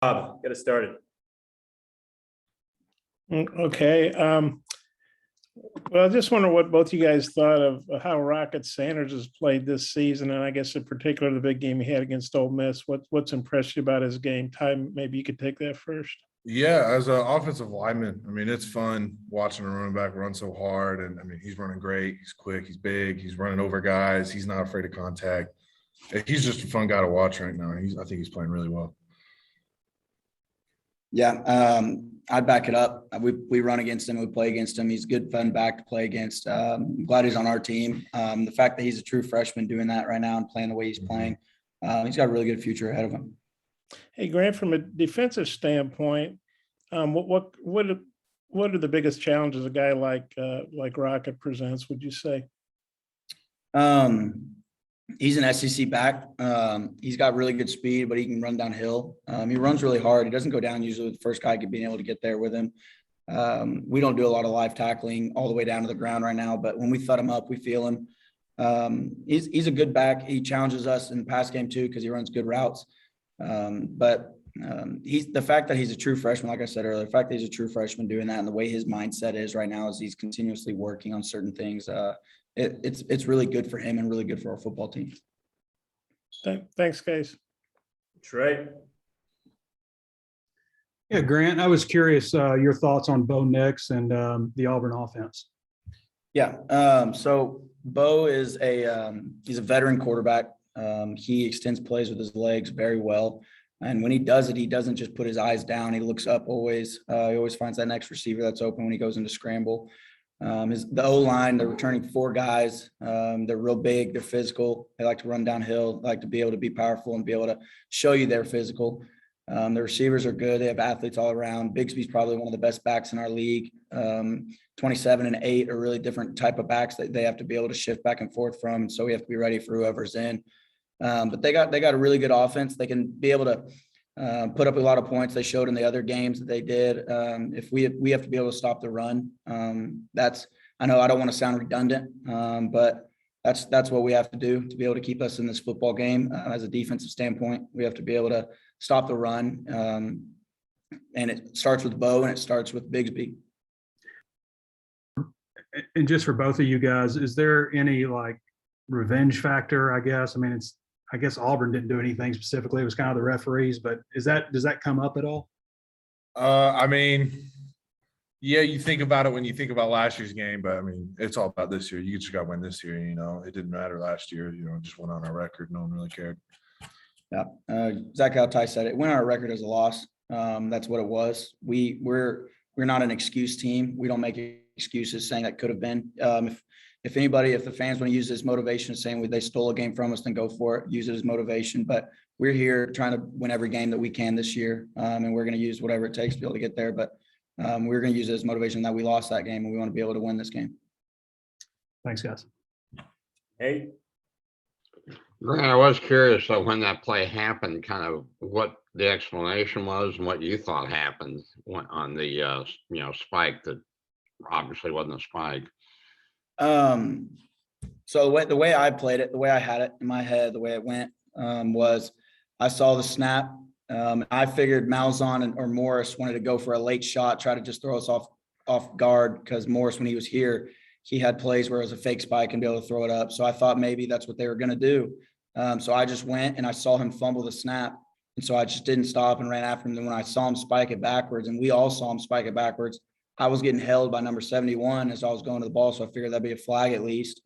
Bob, get us started. Okay. Well, I just wonder what both you guys thought of how Rocket Sanders has played this season, and I guess in particular the big game he had against Ole Miss. What's impressed you about his game? Ty, maybe you could take that first. Yeah, as an offensive lineman, I mean, it's fun watching a running back run so hard. And I mean, he's running great. He's quick. He's big. He's running over guys. He's not afraid of contact. He's just a fun guy to watch right now. I think he's playing really well. Yeah, I'd back it up. We run against him. We play against him. He's a good, fun back to play against. I'm glad he's on our team. The fact that he's a true freshman doing that right now and playing the way he's playing, he's got a really good future ahead of him. Hey, Grant, from a defensive standpoint, what are the biggest challenges a guy like Rocket presents, would you say? He's an SEC back. He's got really good speed, but he can run downhill. He runs really hard. He doesn't go down usually with the first guy being able to get there with him. We don't do a lot of live tackling all the way down to the ground right now, but when we thud him up, we feel him. He's a good back. He challenges us in the pass game too because he runs good routes. But he's the fact that he's a true freshman, like I said earlier, the fact that he's a true freshman doing that and the way his mindset is right now is he's continuously working on certain things. It's really good for him and really good for our football team. Thanks, guys. Trey. Yeah, Grant, I was curious your thoughts on Bo Nix and the Auburn offense. Yeah. So Bo is he's a veteran quarterback. He extends plays with his legs very well. And when he does it, he doesn't just put his eyes down. He looks up always. He always finds that next receiver that's open when he goes into scramble. The O-line, they're returning 4 guys. They're real big. They're physical. They like to run downhill, like to be able to be powerful and be able to show you they're physical. The receivers are good. They have athletes all around. Bigsby's probably one of the best backs in our league. 27 and 8 are really different type of backs that they have to be able to shift back and forth from. And so we have to be ready for whoever's in. But they got a really good offense. They can be able to put up a lot of points. They showed in the other games that they did. If we have to be able to stop the run, I know I don't want to sound redundant, but that's what we have to do to be able to keep us in this football game. As a defensive standpoint, we have to be able to stop the run. And it starts with Bo and it starts with Bigsby. And just for both of you guys, is there any like revenge factor, I guess? I mean, I guess Auburn didn't do anything specifically. It was kind of the referees, but does that come up at all? I mean, yeah, you think about it when you think about last year's game, but I mean, it's all about this year. You just got to win this year. It didn't matter last year. Just went on our record. No one really cared. Yeah, exactly how Ty said it. It went on our record as a loss. That's what it was. We're not an excuse team. We don't make excuses saying that could have been. If the fans want to use this motivation saying they stole a game from us, then go for it. Use it as motivation. But we're here trying to win every game that we can this year, and we're going to use whatever it takes to be able to get there. But we're going to use it as motivation that we lost that game, and we want to be able to win this game. Thanks, guys. Hey. Grant, I was curious when that play happened, kind of what the explanation was and what you thought happened on the spike that obviously wasn't a spike. So the way I played it, the way I had it in my head, the way it went was I saw the snap. I figured Malzahn or Morris wanted to go for a late shot, try to just throw us off guard because Morris, when he was here, he had plays where it was a fake spike and be able to throw it up. So I thought maybe that's what they were going to do. So I just went and I saw him fumble the snap. And so I just didn't stop and ran after him. Then when I saw him spike it backwards, and we all saw him spike it backwards, I was getting held by number 71 as I was going to the ball. So I figured that'd be a flag at least.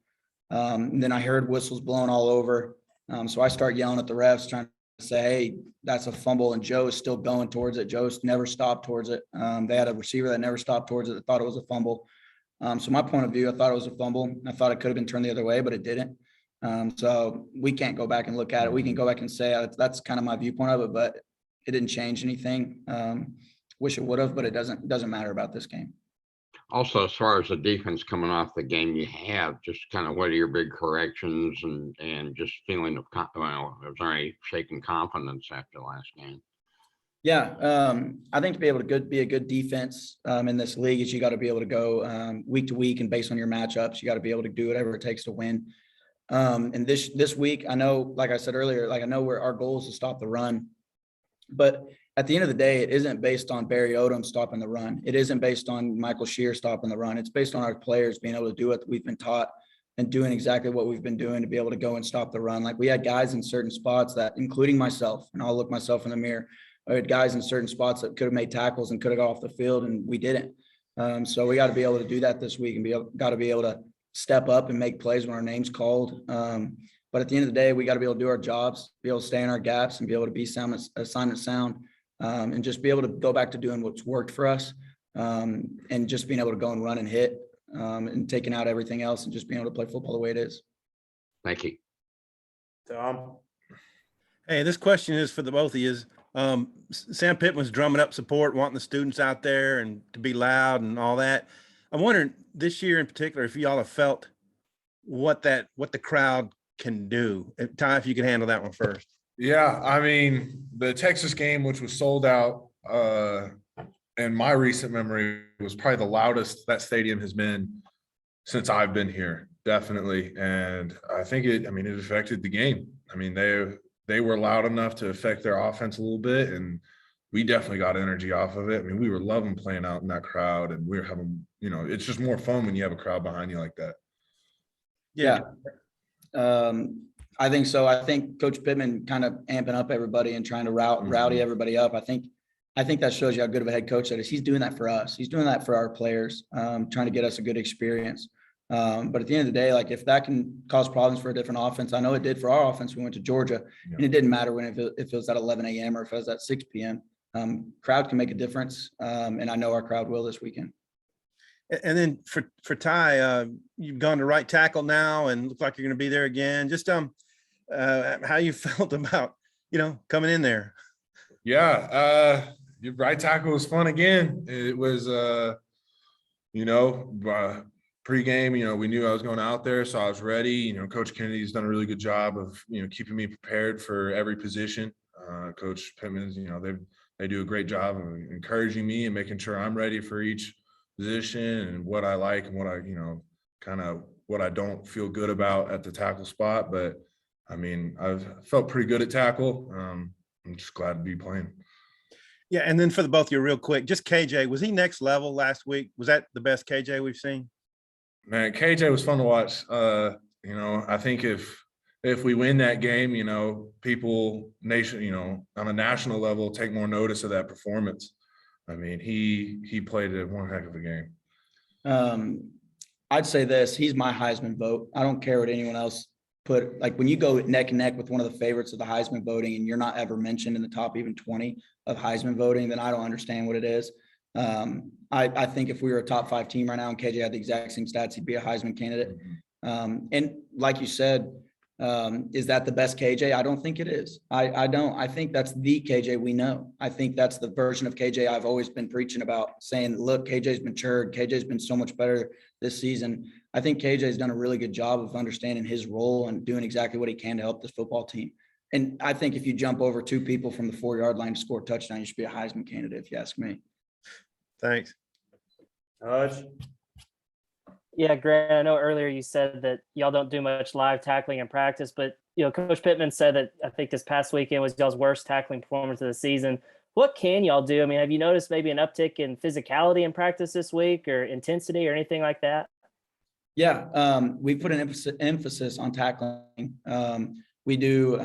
And then I heard whistles blowing all over. So I start yelling at the refs, trying to say, hey, that's a fumble. And Joe is still going towards it. Joe never stopped towards it. They had a receiver that never stopped towards it. That thought it was a fumble. So my point of view, I thought it was a fumble. I thought it could have been turned the other way, but it didn't. So we can't go back and look at it. We can go back and say that's kind of my viewpoint of it, but it didn't change anything. Wish it would have, but it doesn't matter about this game. Also, as far as the defense coming off the game you have, just kind of what are your big corrections and just feeling of, was there any shaking confidence after the last game? Yeah, I think to be able to be a good defense in this league is you got to be able to go week to week and based on your matchups, you got to be able to do whatever it takes to win. And this week, I know, like I said earlier, I know where our goal is to stop the run, but at the end of the day, it isn't based on Barry Odom stopping the run. It isn't based on Michael Shear stopping the run. It's based on our players being able to do what we've been taught and doing exactly what we've been doing to be able to go and stop the run. Like we had guys in certain spots that, including myself, and I'll look myself in the mirror, I had guys in certain spots that could have made tackles and could have got off the field, and we didn't. So we got to be able to do that this week and got to be able to step up and make plays when our name's called. But at the end of the day, we got to be able to do our jobs, be able to stay in our gaps, and be able to be assignment sound, and just be able to go back to doing what's worked for us, and just being able to go and run and hit, and taking out everything else and just being able to play football the way it is. Thank you. Tom. Hey, this question is for the both of you. Sam Pittman's drumming up support, wanting the students out there and to be loud and all that. I'm wondering this year in particular, if y'all have felt what the crowd can do. Ty, if you could handle that one first. Yeah, I mean, the Texas game, which was sold out, in my recent memory, was probably the loudest that stadium has been since I've been here, definitely. And I think it affected the game. I mean, they were loud enough to affect their offense a little bit, and we definitely got energy off of it. I mean, we were loving playing out in that crowd, and we were having, it's just more fun when you have a crowd behind you like that. Yeah. I think so. I think Coach Pittman kind of amping up everybody and trying to rowdy everybody up. I think that shows you how good of a head coach that is. He's doing that for us. He's doing that for our players, trying to get us a good experience. But at the end of the day, like if that can cause problems for a different offense, I know it did for our offense. We went to Georgia, and it didn't matter if it was at 11 a.m. or if it was at 6 p.m. Crowd can make a difference, and I know our crowd will this weekend. And then for Ty, you've gone to right tackle now and look like you're going to be there again. Just how you felt about coming in there. Yeah, your right tackle was fun again. It was pregame, we knew I was going out there, so I was ready. Coach Kennedy's done a really good job of keeping me prepared for every position. Coach Pittman's, they do a great job of encouraging me and making sure I'm ready for each position and what I like and what I, kind of what I don't feel good about at the tackle spot. But I mean, I've felt pretty good at tackle. I'm just glad to be playing. Yeah, and then for the both of you, real quick, just KJ, was he next level last week? Was that the best KJ we've seen? Man, KJ was fun to watch. I think if we win that game, people on a national level take more notice of that performance. I mean, he played one heck of a game. I'd say this, he's my Heisman vote. I don't care what anyone else put. Like when you go neck and neck with one of the favorites of the Heisman voting and you're not ever mentioned in the top even 20 of Heisman voting, then I don't understand what it is. I think if we were a top 5 team right now and KJ had the exact same stats, he'd be a Heisman candidate. And like you said, is that the best KJ? I don't think it is. I don't. I think that's the KJ we know. I think that's the version of KJ I've always been preaching about, saying, look, KJ's matured. KJ's been so much better this season. I think KJ's done a really good job of understanding his role and doing exactly what he can to help this football team. And I think if you jump over 2 people from the 4-yard line to score a touchdown, you should be a Heisman candidate, if you ask me. Thanks. Hodge. Yeah, Grant, I know earlier you said that y'all don't do much live tackling in practice, but Coach Pittman said that I think this past weekend was y'all's worst tackling performance of the season. What can y'all do? I mean, have you noticed maybe an uptick in physicality in practice this week or intensity or anything like that? Yeah, we put an emphasis on tackling. We do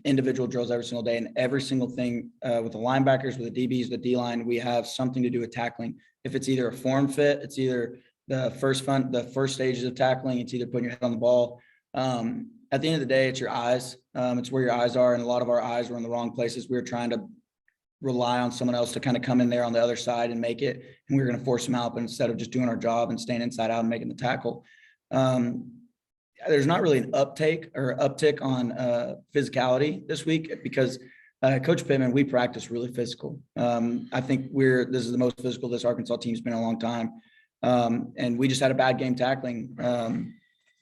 individual drills every single day, and every single thing with the linebackers, with the DBs, the D-line, we have something to do with tackling. If it's either a form fit, it's either the first stages of tackling, it's either putting your head on the ball. At the end of the day, it's your eyes. It's where your eyes are, and a lot of our eyes were in the wrong places. We were trying to rely on someone else to kind of come in there on the other side and make it, and we were going to force them out, but instead of just doing our job and staying inside out and making the tackle. There's not really an uptick on physicality this week because Coach Pittman, we practice really physical. I think this is the most physical this Arkansas team's been in a long time. And we just had a bad game tackling.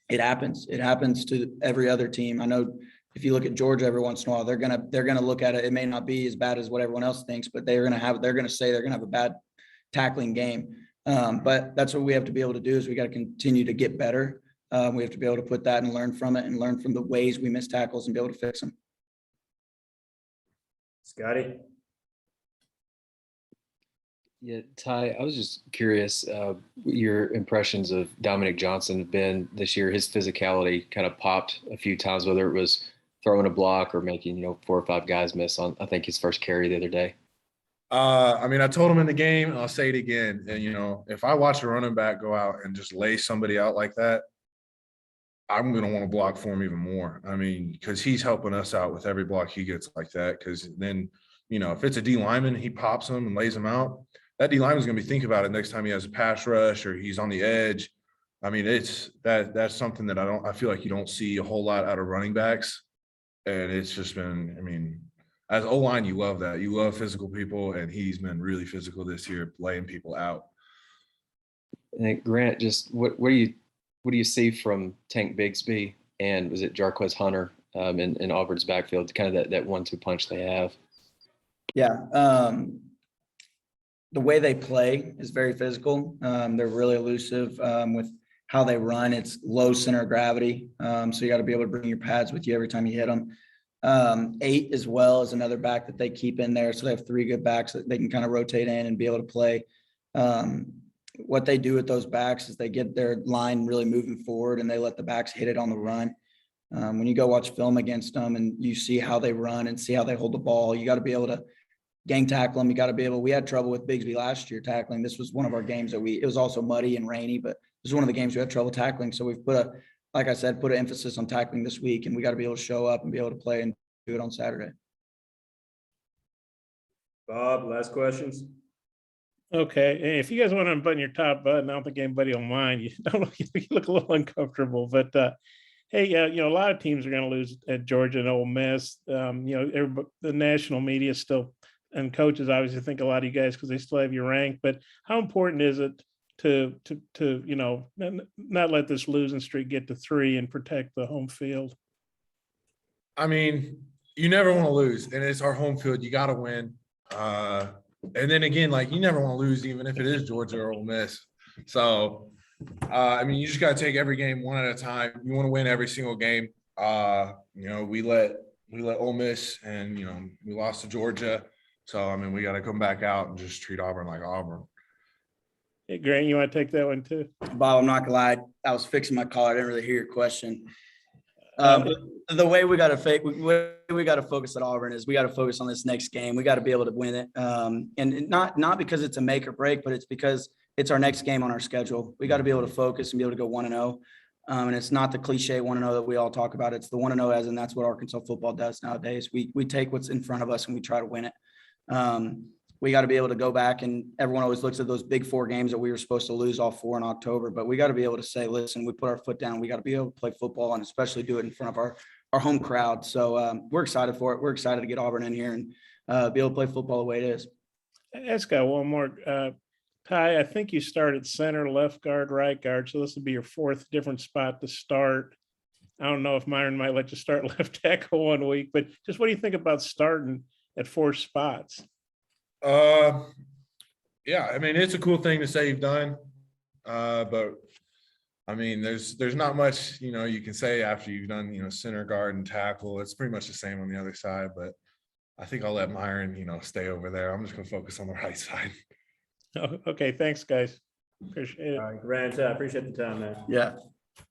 It happens. It happens to every other team. I know if you look at Georgia every once in a while, they're gonna look at it. It may not be as bad as what everyone else thinks, but they're gonna say they're gonna have a bad tackling game. But that's what we have to be able to do is we got to continue to get better. We have to be able to put that and learn from it and learn from the ways we miss tackles and be able to fix them. Scotty. Yeah, Ty, I was just curious, your impressions of Dominic Johnson have been this year. His physicality kind of popped a few times, whether it was throwing a block or making, 4 or 5 guys miss on, I think, his first carry the other day. I mean, I told him in the game, and I'll say it again. And, if I watch a running back go out and just lay somebody out like that, I'm going to want to block for him even more. I mean, because he's helping us out with every block he gets like that. Because then, if it's a D lineman, he pops him and lays him out. That D lineman's going to be thinking about it next time he has a pass rush or he's on the edge. I mean, that's something that I feel like you don't see a whole lot out of running backs. And it's just been, I mean, as O-line, you love that. You love physical people, and he's been really physical this year, laying people out. And Grant, just what do you see from Tank Bigsby and was it Jarquez Hunter in Auburn's backfield? Kind of that 1-2 punch they have. Yeah. The way they play is very physical. They're really elusive with how they run. It's low center of gravity. So you got to be able to bring your pads with you every time you hit them. 8 as well is another back that they keep in there. So they have 3 good backs that they can kind of rotate in and be able to play. What they do with those backs is they get their line really moving forward and they let the backs hit it on the run. When you go watch film against them and you see how they run and see how they hold the ball, you got to be able to gang tackle them. You got to be able, we had trouble with Bigsby last year tackling. This was one of our games that it was also muddy and rainy, but this is one of the games we had trouble tackling. So we've like I said, put an emphasis on tackling this week, and we got to be able to show up and be able to play and do it on Saturday. Bob, last questions? Okay, hey, if you guys want to unbutton your top button, I don't think anybody will mind. You don't look, you look a little uncomfortable, but hey, a lot of teams are going to lose at Georgia and Ole Miss. The national media still and coaches obviously think a lot of you guys because they still have you ranked. But how important is it to not let this losing streak get to 3 and protect the home field? I mean, you never want to lose, and it's our home field. You got to win. And then again, like you never want to lose, even if it is Georgia or Ole Miss. So, I mean, you just got to take every game one at a time. You want to win every single game. We let Ole Miss, and we lost to Georgia. So, I mean, we got to come back out and just treat Auburn like Auburn. Hey, Grant, you want to take that one too? Bob, I'm not gonna lie. I was fixing my collar. I didn't really hear your question. The way we got to focus at Auburn is we got to focus on this next game. We got to be able to win it. And not because it's a make or break, but it's because it's our next game on our schedule. We got to be able to focus and be able to go 1-0. And it's not the cliche 1-0 that we all talk about. It's the 1-0 as in that's what Arkansas football does nowadays. We take what's in front of us and we try to win it. We got to be able to go back, and everyone always looks at those big 4 games that we were supposed to lose all 4 in October, but we got to be able to say, listen, we put our foot down. We got to be able to play football and especially do it in front of our home crowd. So we're excited for it. We're excited to get Auburn in here and be able to play football the way it is. I just got one more. Ty, I think you started center, left guard, right guard. So this will be your 4th different spot to start. I don't know if Myron might let you start left tackle one week, but just what do you think about starting at 4 spots? Yeah, I mean, it's a cool thing to say you've done, but I mean, there's not much, you can say after you've done, center, guard, and tackle. It's pretty much the same on the other side, but I think I'll let Myron, stay over there. I'm just going to focus on the right side. Oh, okay, thanks, guys. Appreciate it. All right, Grant, I appreciate the time, man. Yeah,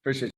appreciate it.